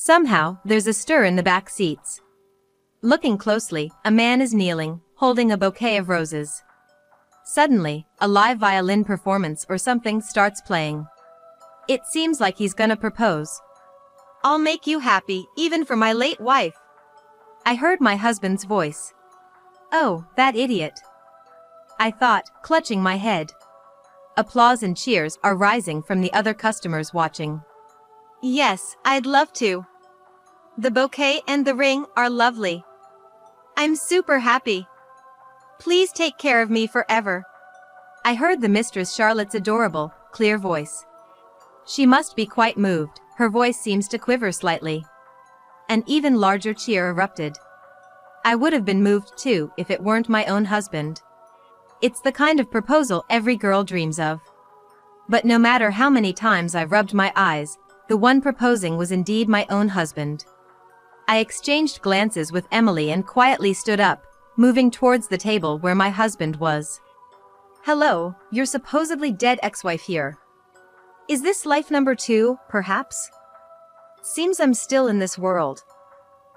Somehow, there's a stir in the back seats. Looking closely, a man is kneeling, holding a bouquet of roses. Suddenly, a live violin performance or something starts playing. It seems like he's gonna propose. "I'll make you happy, even for my late wife." I heard my husband's voice. "Oh, that idiot," I thought, clutching my head. Applause and cheers are rising from the other customers watching. "Yes, I'd love to. The bouquet and the ring are lovely. I'm super happy. Please take care of me forever." I heard the mistress Charlotte's adorable, clear voice. She must be quite moved, her voice seems to quiver slightly. An even larger cheer erupted. I would have been moved too if it weren't my own husband. It's the kind of proposal every girl dreams of. But no matter how many times I rubbed my eyes, the one proposing was indeed my own husband. I exchanged glances with Emily and quietly stood up, moving towards the table where my husband was. "Hello, your supposedly dead ex-wife here. Is this life number 2, perhaps? Seems I'm still in this world."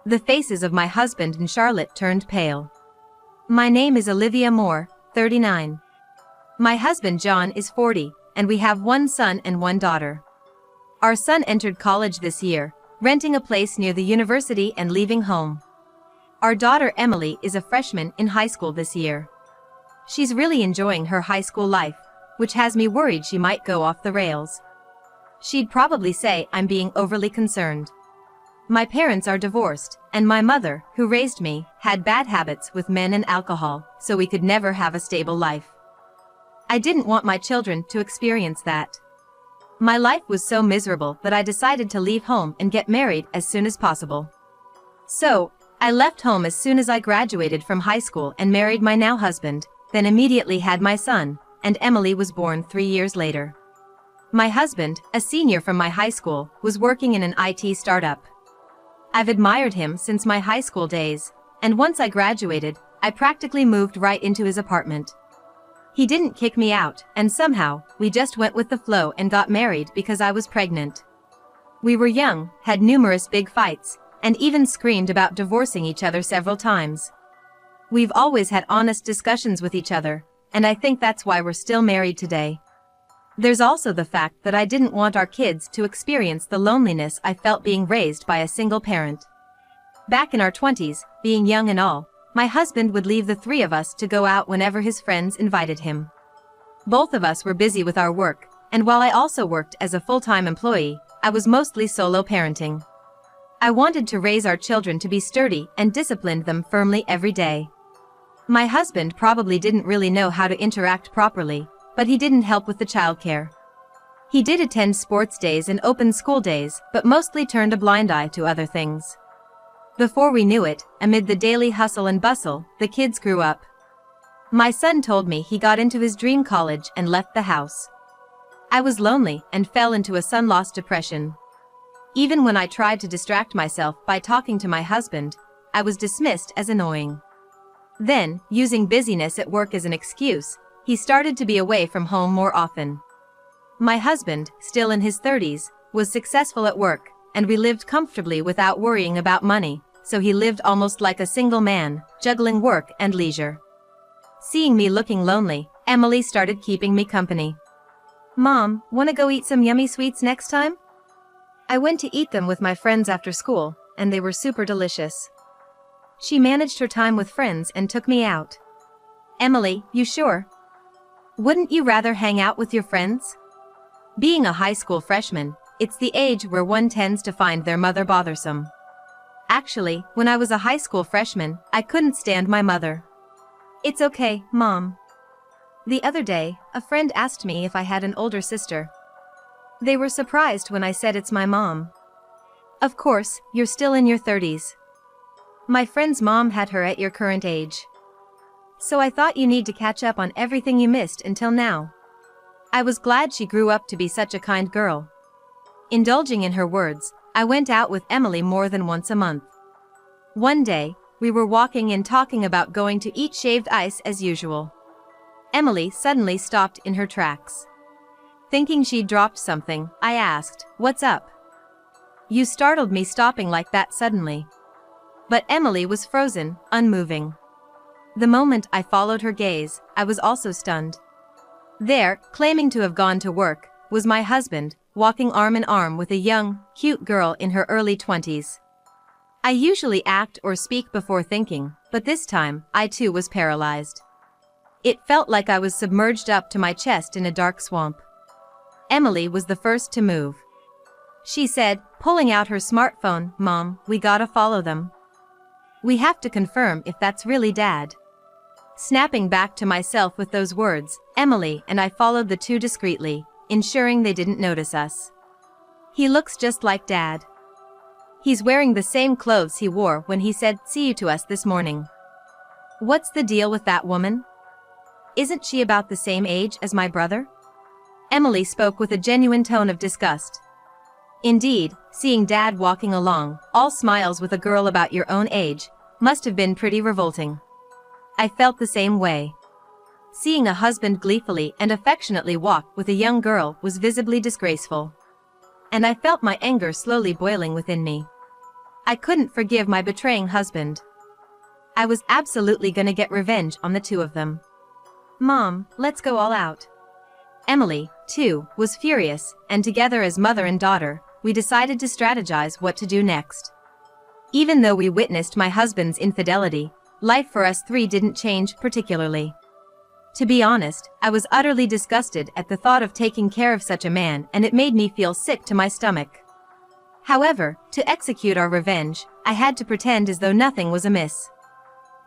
The faces of my husband and Charlotte turned pale. "My name is Olivia Moore, 39. My husband John is 40, and we have one son and one daughter. Our son entered college this year, renting a place near the university and leaving home. Our daughter Emily is a freshman in high school this year. She's really enjoying her high school life, which has me worried she might go off the rails. She'd probably say I'm being overly concerned. My parents are divorced, and my mother, who raised me, had bad habits with men and alcohol, so we could never have a stable life. I didn't want my children to experience that. My life was so miserable that I decided to leave home and get married as soon as possible. So, I left home as soon as I graduated from high school and married my now husband, then immediately had my son, and Emily was born 3 years later. My husband, a senior from my high school, was working in an IT startup. I've admired him since my high school days, and once I graduated, I practically moved right into his apartment. He didn't kick me out, and somehow, we just went with the flow and got married because I was pregnant. We were young, had numerous big fights, and even screamed about divorcing each other several times. We've always had honest discussions with each other, and I think that's why we're still married today. There's also the fact that I didn't want our kids to experience the loneliness I felt being raised by a single parent. Back in our 20s, being young and all, my husband would leave the 3 of us to go out whenever his friends invited him. Both of us were busy with our work, and while I also worked as a full-time employee, I was mostly solo parenting. I wanted to raise our children to be sturdy and disciplined them firmly every day. My husband probably didn't really know how to interact properly, but he didn't help with the childcare. He did attend sports days and open school days, but mostly turned a blind eye to other things. Before we knew it, amid the daily hustle and bustle, the kids grew up. My son told me he got into his dream college and left the house. I was lonely and fell into a son-loss depression. Even when I tried to distract myself by talking to my husband, I was dismissed as annoying. Then, using busyness at work as an excuse, he started to be away from home more often. My husband, still in his 30s, was successful at work, and we lived comfortably without worrying about money, so he lived almost like a single man, juggling work and leisure. Seeing me looking lonely, Emily started keeping me company. "Mom, wanna go eat some yummy sweets next time?" I went to eat them with my friends after school, and they were super delicious. She managed her time with friends and took me out. "Emily, you sure? Wouldn't you rather hang out with your friends?" Being a high school freshman, it's the age where one tends to find their mother bothersome. Actually, when I was a high school freshman, I couldn't stand my mother. "It's okay, Mom." The other day, a friend asked me if I had an older sister. They were surprised when I said it's my mom. "Of course, you're still in your 30s. My friend's mom had her at your current age. So I thought you need to catch up on everything you missed until now." I was glad she grew up to be such a kind girl. Indulging in her words, I went out with Emily more than once a month. One day, we were walking and talking about going to eat shaved ice as usual. Emily suddenly stopped in her tracks. Thinking she'd dropped something, I asked, "What's up?" You startled me stopping like that suddenly. But Emily was frozen, unmoving. The moment I followed her gaze, I was also stunned. There, claiming to have gone to work, was my husband, walking arm in arm with a young, cute girl in her early 20s. I usually act or speak before thinking, but this time, I too was paralyzed. It felt like I was submerged up to my chest in a dark swamp. Emily was the first to move. She said, pulling out her smartphone, "Mom, we gotta follow them. We have to confirm if that's really Dad." Snapping back to myself with those words, Emily and I followed the two discreetly, ensuring they didn't notice us. "He looks just like Dad. He's wearing the same clothes he wore when he said see you to us this morning. What's the deal with that woman? Isn't she about the same age as my brother?" Emily spoke with a genuine tone of disgust. Indeed, seeing Dad walking along, all smiles with a girl about your own age, must have been pretty revolting. I felt the same way. Seeing a husband gleefully and affectionately walk with a young girl was visibly disgraceful. And I felt my anger slowly boiling within me. I couldn't forgive my betraying husband. I was absolutely gonna get revenge on the two of them. "Mom, let's go all out." Emily, too, was furious, and together as mother and daughter, we decided to strategize what to do next. Even though we witnessed my husband's infidelity, life for us three didn't change particularly. To be honest, I was utterly disgusted at the thought of taking care of such a man, and it made me feel sick to my stomach. However, to execute our revenge, I had to pretend as though nothing was amiss.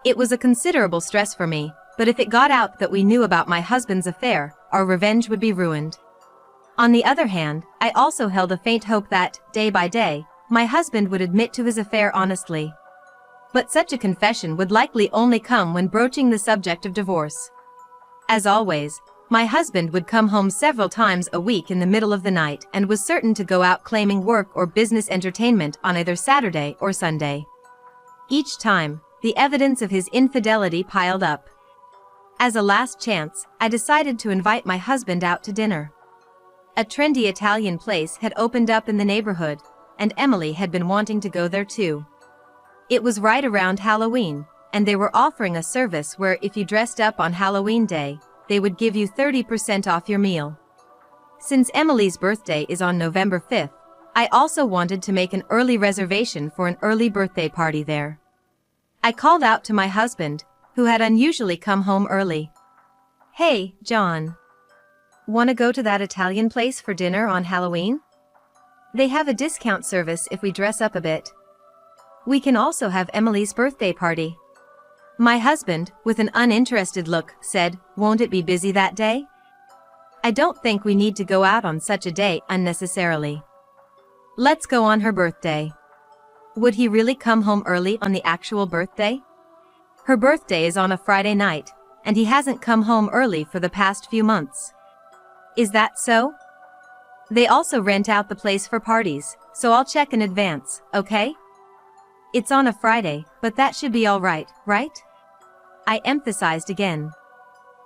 It was a considerable stress for me, but if it got out that we knew about my husband's affair, our revenge would be ruined. On the other hand, I also held a faint hope that, day by day, my husband would admit to his affair honestly. But such a confession would likely only come when broaching the subject of divorce. As always, my husband would come home several times a week in the middle of the night and was certain to go out claiming work or business entertainment on either Saturday or Sunday. Each time, the evidence of his infidelity piled up. As a last chance, I decided to invite my husband out to dinner. A trendy Italian place had opened up in the neighborhood, and Emily had been wanting to go there too. It was right around Halloween, and they were offering a service where if you dressed up on Halloween Day, they would give you 30% off your meal. Since Emily's birthday is on November 5th, I also wanted to make an early reservation for an early birthday party there. I called out to my husband, who had unusually come home early. "Hey, John. Wanna go to that Italian place for dinner on Halloween? They have a discount service if we dress up a bit. We can also have Emily's birthday party." My husband, with an uninterested look, said, "Won't it be busy that day? I don't think we need to go out on such a day unnecessarily. Let's go on her birthday." Would he really come home early on the actual birthday? Her birthday is on a Friday night, and he hasn't come home early for the past few months. Is that so? They also rent out the place for parties, so I'll check in advance, okay? It's on a Friday, but that should be all right, right? I emphasized again.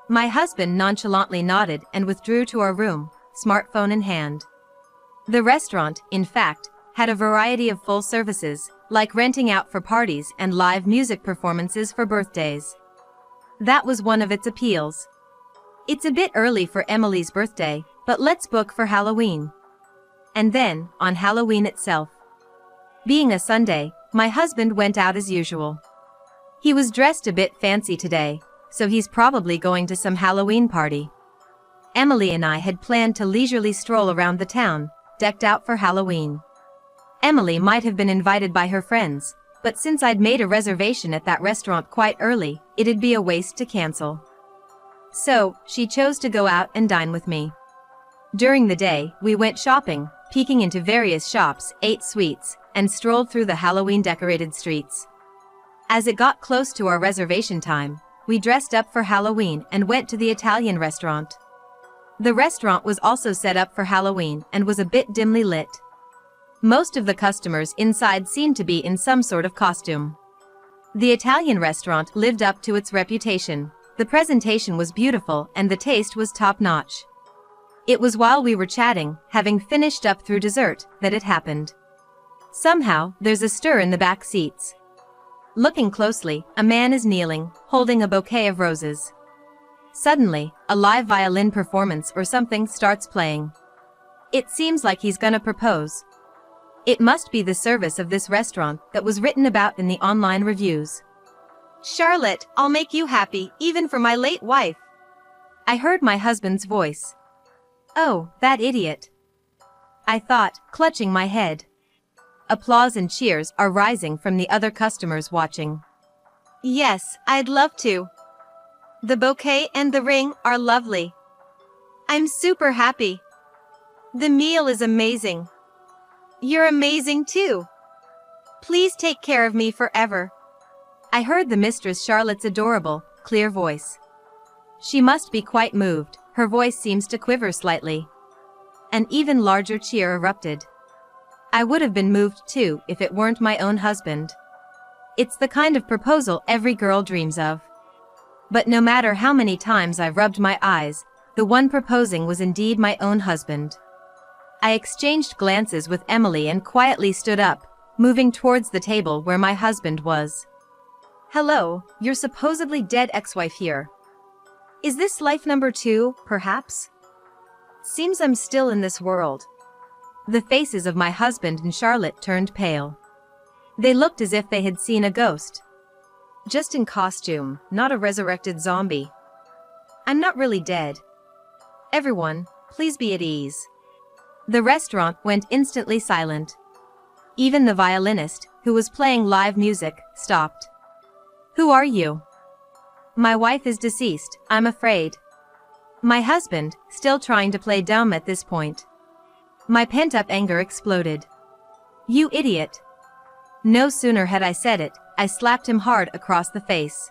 My husband nonchalantly nodded and withdrew to our room, smartphone in hand. The restaurant, in fact, had a variety of full services, like renting out for parties and live music performances for birthdays. That was one of its appeals. It's a bit early for Emily's birthday, but let's book for Halloween. And then, on Halloween itself. Being a Sunday, my husband went out as usual. He was dressed a bit fancy today, so he's probably going to some Halloween party. Emily and I had planned to leisurely stroll around the town, decked out for Halloween. Emily might have been invited by her friends, but since I'd made a reservation at that restaurant quite early, it'd be a waste to cancel. So, she chose to go out and dine with me. During the day, we went shopping, peeking into various shops, ate sweets, and strolled through the Halloween-decorated streets. As it got close to our reservation time, we dressed up for Halloween and went to the Italian restaurant. The restaurant was also set up for Halloween and was a bit dimly lit. Most of the customers inside seemed to be in some sort of costume. The Italian restaurant lived up to its reputation. The presentation was beautiful and the taste was top-notch. It was while we were chatting, having finished up through dessert, that it happened. Somehow, there's a stir in the back seats. Looking closely, a man is kneeling, holding a bouquet of roses. Suddenly, a live violin performance or something starts playing. It seems like he's gonna propose. It must be the service of this restaurant that was written about in the online reviews. Charlotte, I'll make you happy, even for my late wife. I heard my husband's voice. Oh, that idiot. I thought, clutching my head. Applause and cheers are rising from the other customers watching. Yes, I'd love to. The bouquet and the ring are lovely. I'm super happy. The meal is amazing. You're amazing too. Please take care of me forever. I heard the mistress Charlotte's adorable, clear voice. She must be quite moved, her voice seems to quiver slightly. An even larger cheer erupted. I would have been moved too if it weren't my own husband. It's the kind of proposal every girl dreams of. But no matter how many times I rubbed my eyes, the one proposing was indeed my own husband. I exchanged glances with Emily and quietly stood up, moving towards the table where my husband was. Hello, your supposedly dead ex-wife here. Is this life number 2, perhaps? Seems I'm still in this world. The faces of my husband and Charlotte turned pale. They looked as if they had seen a ghost. Just in costume, not a resurrected zombie. I'm not really dead. Everyone, please be at ease. The restaurant went instantly silent. Even the violinist, who was playing live music, stopped. Who are you? My wife is deceased, I'm afraid. My husband, still trying to play dumb at this point. My pent-up anger exploded. You idiot! No sooner had I said it, I slapped him hard across the face.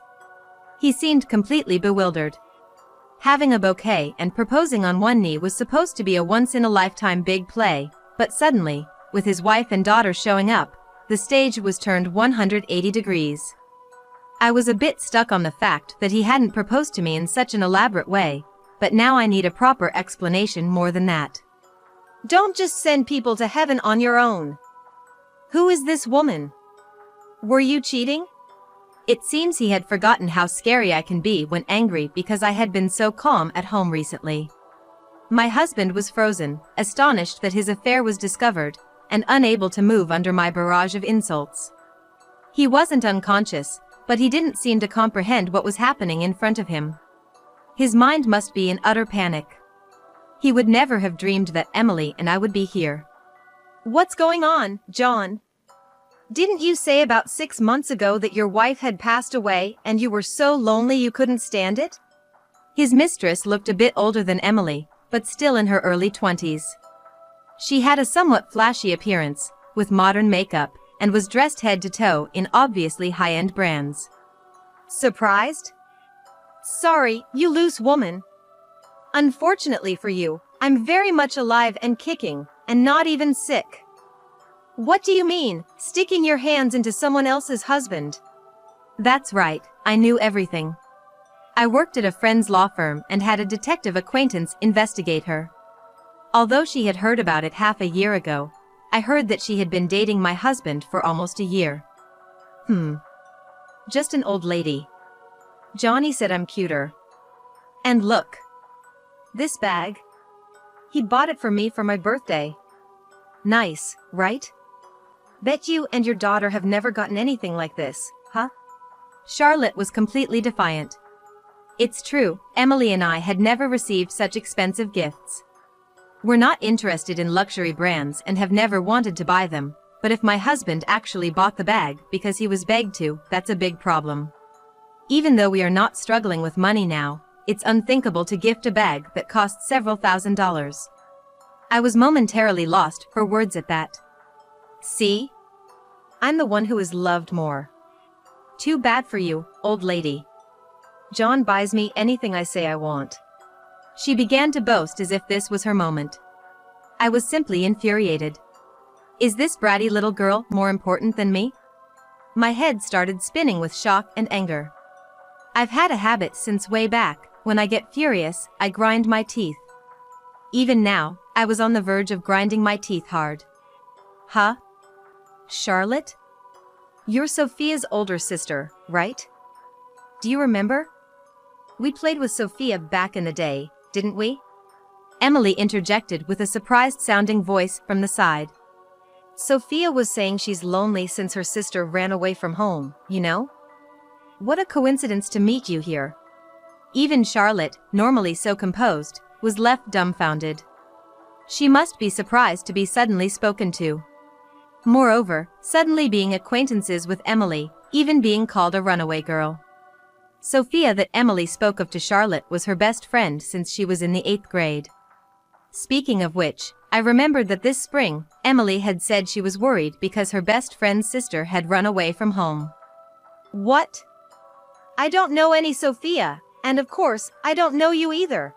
He seemed completely bewildered. Having a bouquet and proposing on one knee was supposed to be a once-in-a-lifetime big play, but suddenly, with his wife and daughter showing up, the stage was turned 180 degrees. I was a bit stuck on the fact that he hadn't proposed to me in such an elaborate way, but now I need a proper explanation more than that. Don't just send people to heaven on your own. Who is this woman? Were you cheating? It seems he had forgotten how scary I can be when angry because I had been so calm at home recently. My husband was frozen, astonished that his affair was discovered, and unable to move under my barrage of insults. He wasn't unconscious, but he didn't seem to comprehend what was happening in front of him. His mind must be in utter panic. He would never have dreamed that Emily and I would be here. What's going on, John? Didn't you say about 6 months ago that your wife had passed away and you were so lonely you couldn't stand it? His mistress looked a bit older than Emily, but still in her early 20s. She had a somewhat flashy appearance, with modern makeup, and was dressed head to toe in obviously high-end brands. Surprised? Sorry, you loose woman. Unfortunately for you, I'm very much alive and kicking, and not even sick. What do you mean, sticking your hands into someone else's husband? That's right, I knew everything. I worked at a friend's law firm and had a detective acquaintance investigate her. Although she had heard about it half a year ago, I heard that she had been dating my husband for almost a year. Just an old lady. Johnny said I'm cuter. And look. This bag. He bought it for me for my birthday. Nice, right? Bet you and your daughter have never gotten anything like this, huh? Charlotte was completely defiant. It's true, Emily and I had never received such expensive gifts. We're not interested in luxury brands and have never wanted to buy them, but if my husband actually bought the bag because he was begged to, that's a big problem. Even though we are not struggling with money now, it's unthinkable to gift a bag that costs several $1,000s. I was momentarily lost for words at that. See? I'm the one who is loved more. Too bad for you, old lady. John buys me anything I say I want. She began to boast as if this was her moment. I was simply infuriated. Is this bratty little girl more important than me? My head started spinning with shock and anger. I've had a habit since way back. When I get furious, I grind my teeth. Even now, I was on the verge of grinding my teeth hard. Huh? Charlotte? You're Sophia's older sister, right? Do you remember? We played with Sophia back in the day, didn't we? Emily interjected with a surprised-sounding voice from the side. Sophia was saying she's lonely since her sister ran away from home, you know? What a coincidence to meet you here. Even Charlotte, normally so composed, was left dumbfounded. She must be surprised to be suddenly spoken to. Moreover, suddenly being acquaintances with Emily, even being called a runaway girl. Sophia that Emily spoke of to Charlotte was her best friend since she was in the 8th grade. Speaking of which, I remembered that this spring, Emily had said she was worried because her best friend's sister had run away from home. What? I don't know any Sophia, and of course, I don't know you either.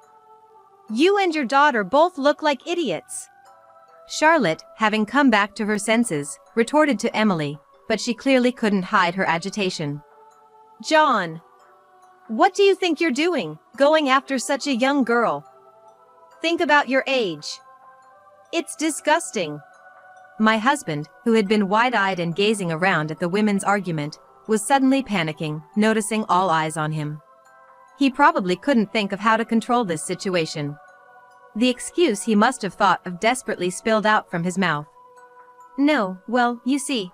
You and your daughter both look like idiots. Charlotte, having come back to her senses, retorted to Emily, but she clearly couldn't hide her agitation. John! What do you think you're doing, going after such a young girl? Think about your age. It's disgusting. My husband, who had been wide-eyed and gazing around at the women's argument, was suddenly panicking, noticing all eyes on him. He probably couldn't think of how to control this situation. The excuse he must have thought of desperately spilled out from his mouth. No, well, you see.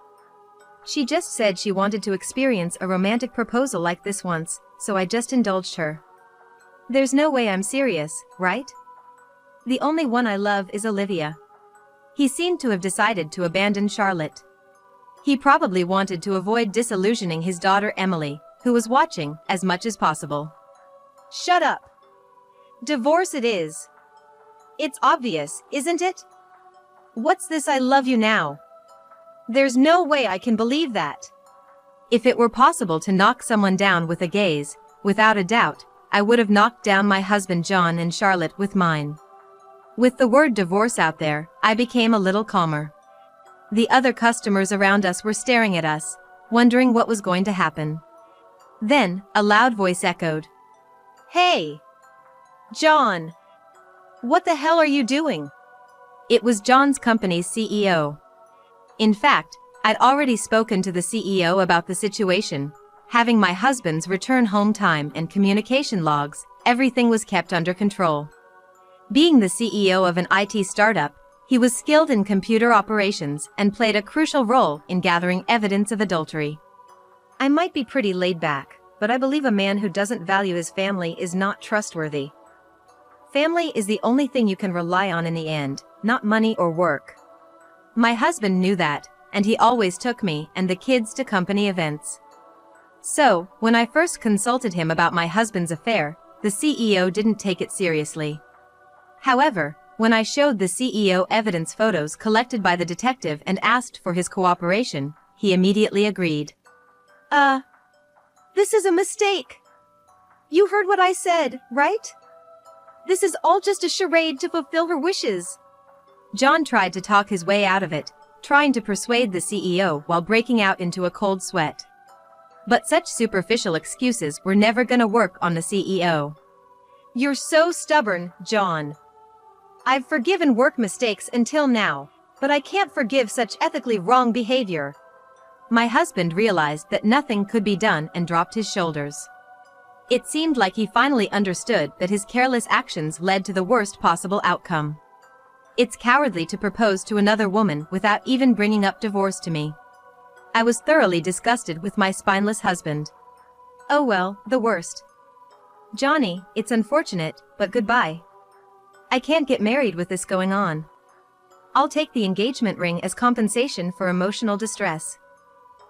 She just said she wanted to experience a romantic proposal like this once, so I just indulged her. There's no way I'm serious, right? The only one I love is Olivia. He seemed to have decided to abandon Charlotte. He probably wanted to avoid disillusioning his daughter Emily, who was watching, as much as possible. Shut up. Divorce it is. It's obvious, isn't it? What's this I love you now? There's no way I can believe that. If it were possible to knock someone down with a gaze, without a doubt, I would have knocked down my husband John and Charlotte with mine. With the word divorce out there, I became a little calmer. The other customers around us were staring at us, wondering what was going to happen. Then, a loud voice echoed. Hey! John! What the hell are you doing? It was John's company's CEO. In fact, I'd already spoken to the CEO about the situation. Having my husband's return home time and communication logs, everything was kept under control. Being the CEO of an IT startup, he was skilled in computer operations and played a crucial role in gathering evidence of adultery. I might be pretty laid back, but I believe a man who doesn't value his family is not trustworthy. Family is the only thing you can rely on in the end, not money or work. My husband knew that, and he always took me and the kids to company events. So, when I first consulted him about my husband's affair, the CEO didn't take it seriously. However, when I showed the CEO evidence photos collected by the detective and asked for his cooperation, he immediately agreed. This is a mistake. You heard what I said, right? This is all just a charade to fulfill her wishes. John tried to talk his way out of it, trying to persuade the CEO while breaking out into a cold sweat. But such superficial excuses were never gonna work on the CEO. You're so stubborn, John. I've forgiven work mistakes until now, but I can't forgive such ethically wrong behavior. My husband realized that nothing could be done and dropped his shoulders. It seemed like he finally understood that his careless actions led to the worst possible outcome. It's cowardly to propose to another woman without even bringing up divorce to me. I was thoroughly disgusted with my spineless husband. Oh well, the worst. Johnny, it's unfortunate, but goodbye. I can't get married with this going on. I'll take the engagement ring as compensation for emotional distress.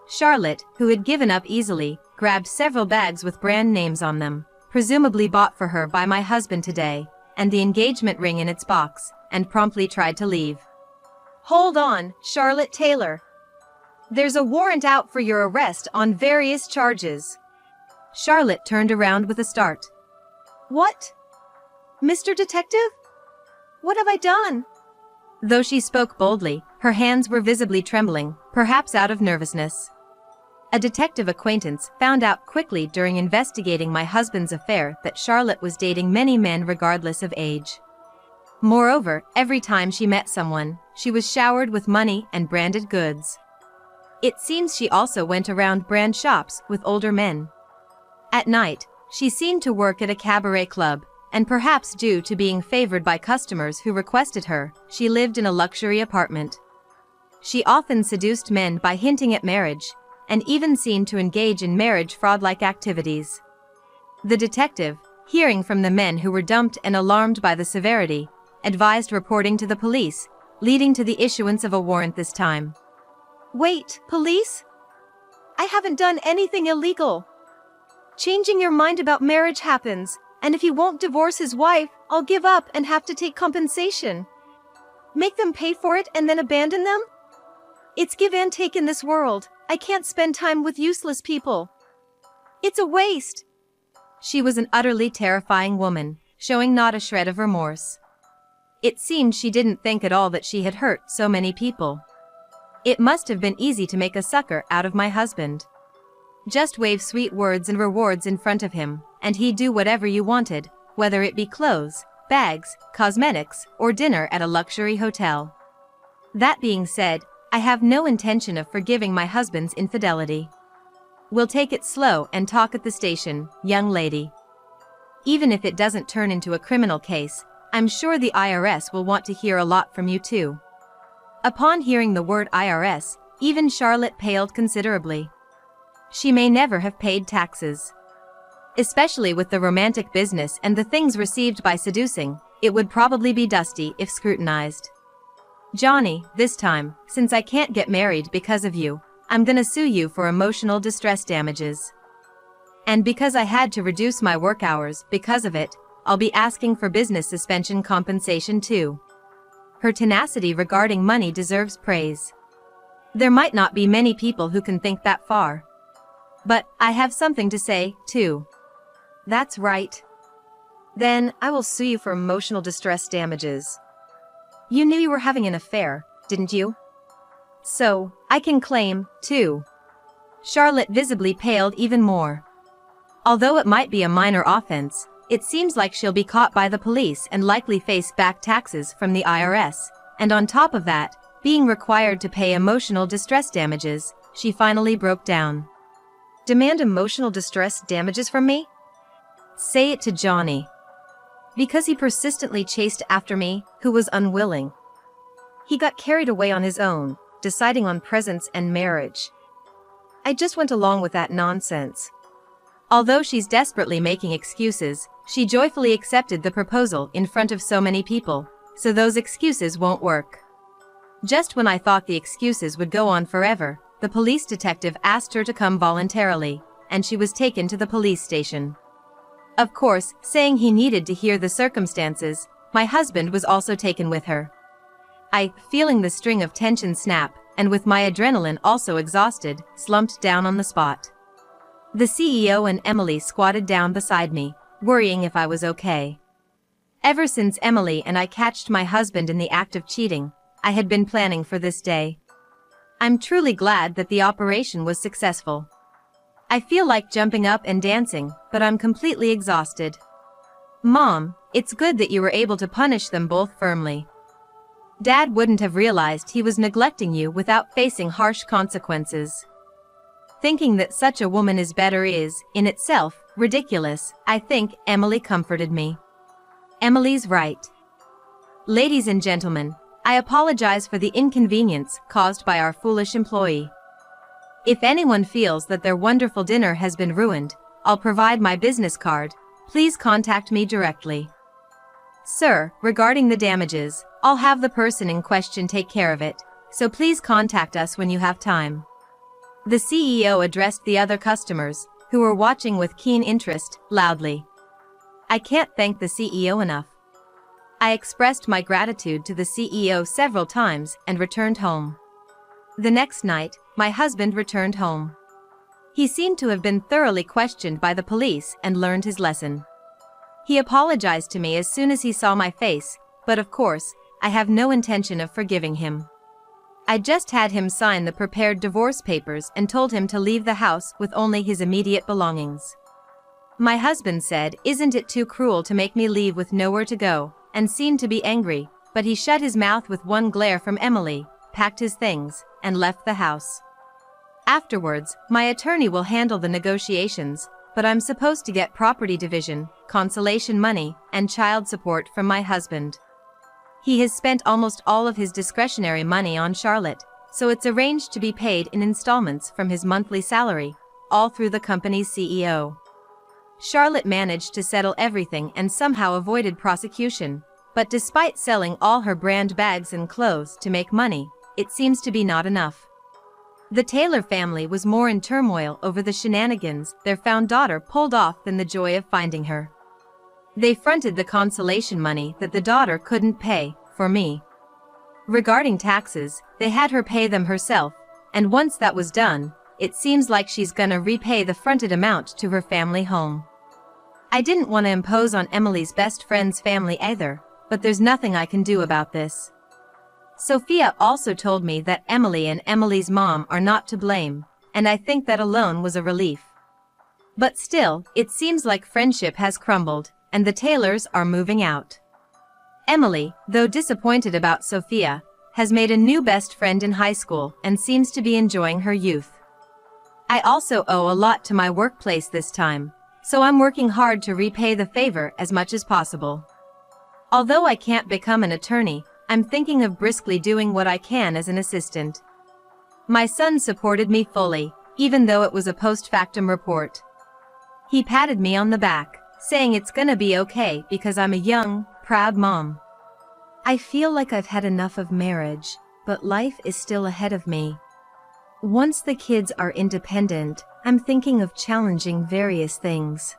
Charlotte, who had given up easily, grabbed several bags with brand names on them, presumably bought for her by my husband today, and the engagement ring in its box, and promptly tried to leave. Hold on, Charlotte Taylor. There's a warrant out for your arrest on various charges. Charlotte turned around with a start. What? Mr. Detective? What have I done? Though she spoke boldly, her hands were visibly trembling, perhaps out of nervousness. A detective acquaintance found out quickly during investigating my husband's affair that Charlotte was dating many men regardless of age. Moreover, every time she met someone, she was showered with money and branded goods. It seems she also went around brand shops with older men. At night, she seemed to work at a cabaret club, and perhaps due to being favored by customers who requested her, she lived in a luxury apartment. She often seduced men by hinting at marriage, and even seemed to engage in marriage fraud-like activities. The detective, hearing from the men who were dumped and alarmed by the severity, advised reporting to the police, leading to the issuance of a warrant this time. Wait, police? I haven't done anything illegal. Changing your mind about marriage happens, and if he won't divorce his wife, I'll give up and have to take compensation. Make them pay for it and then abandon them? It's give and take in this world. I can't spend time with useless people. It's a waste. She was an utterly terrifying woman, showing not a shred of remorse. It seemed she didn't think at all that she had hurt so many people. It must have been easy to make a sucker out of my husband. Just wave sweet words and rewards in front of him, and he'd do whatever you wanted, whether it be clothes, bags, cosmetics, or dinner at a luxury hotel. That being said, I have no intention of forgiving my husband's infidelity. We'll take it slow and talk at the station, young lady. Even if it doesn't turn into a criminal case, I'm sure the IRS will want to hear a lot from you too. Upon hearing the word IRS, even Charlotte paled considerably. She may never have paid taxes. Especially with the romantic business and the things received by seducing, it would probably be dusty if scrutinized. Johnny, this time, since I can't get married because of you, I'm gonna sue you for emotional distress damages. And because I had to reduce my work hours because of it, I'll be asking for business suspension compensation too. Her tenacity regarding money deserves praise. There might not be many people who can think that far. But I have something to say, too. That's right. Then I will sue you for emotional distress damages. You knew you were having an affair, didn't you? So, I can claim, too. Charlotte visibly paled even more. Although it might be a minor offense, it seems like she'll be caught by the police and likely face back taxes from the IRS, and on top of that, being required to pay emotional distress damages, she finally broke down. Demand emotional distress damages from me? Say it to Johnny. Because he persistently chased after me, who was unwilling. He got carried away on his own, deciding on presents and marriage. I just went along with that nonsense. Although she's desperately making excuses, she joyfully accepted the proposal in front of so many people, so those excuses won't work. Just when I thought the excuses would go on forever, the police detective asked her to come voluntarily, and she was taken to the police station. Of course, saying he needed to hear the circumstances, my husband was also taken with her. I, feeling the string of tension snap, and with my adrenaline also exhausted, slumped down on the spot. The CEO and Emily squatted down beside me, worrying if I was okay. Ever since Emily and I catched my husband in the act of cheating, I had been planning for this day. I'm truly glad that the operation was successful. I feel like jumping up and dancing, but I'm completely exhausted. Mom, it's good that you were able to punish them both firmly. Dad wouldn't have realized he was neglecting you without facing harsh consequences. Thinking that such a woman is better is, in itself, ridiculous, I think. Emily comforted me. Emily's right. Ladies and gentlemen, I apologize for the inconvenience caused by our foolish employee. If anyone feels that their wonderful dinner has been ruined, I'll provide my business card. Please contact me directly. Sir, regarding the damages, I'll have the person in question take care of it, so please contact us when you have time. The CEO addressed the other customers, who were watching with keen interest, loudly. I can't thank the CEO enough. I expressed my gratitude to the CEO several times and returned home. The next night, my husband returned home. He seemed to have been thoroughly questioned by the police and learned his lesson. He apologized to me as soon as he saw my face, but of course, I have no intention of forgiving him. I just had him sign the prepared divorce papers and told him to leave the house with only his immediate belongings. My husband said, "Isn't it too cruel to make me leave with nowhere to go?" and seemed to be angry, but he shut his mouth with one glare from Emily, packed his things, and left the house. Afterwards, my attorney will handle the negotiations, but I'm supposed to get property division, consolation money, and child support from my husband. He has spent almost all of his discretionary money on Charlotte, so it's arranged to be paid in installments from his monthly salary, all through the company's CEO. Charlotte managed to settle everything and somehow avoided prosecution, but despite selling all her brand bags and clothes to make money, it seems to be not enough. The Taylor family was more in turmoil over the shenanigans their found daughter pulled off than the joy of finding her. They fronted the consolation money that the daughter couldn't pay, for me. Regarding taxes, they had her pay them herself, and once that was done, it seems like she's gonna repay the fronted amount to her family home. I didn't want to impose on Emily's best friend's family either, but there's nothing I can do about this. Sophia also told me that Emily and Emily's mom are not to blame, and I think that alone was a relief. But still, it seems like friendship has crumbled, and the Taylors are moving out. Emily, though disappointed about Sophia, has made a new best friend in high school and seems to be enjoying her youth. I also owe a lot to my workplace this time, so I'm working hard to repay the favor as much as possible. Although I can't become an attorney, I'm thinking of briskly doing what I can as an assistant. My son supported me fully, even though it was a post-factum report. He patted me on the back, saying it's gonna be okay because I'm a young, proud mom. I feel like I've had enough of marriage, but life is still ahead of me. Once the kids are independent, I'm thinking of challenging various things.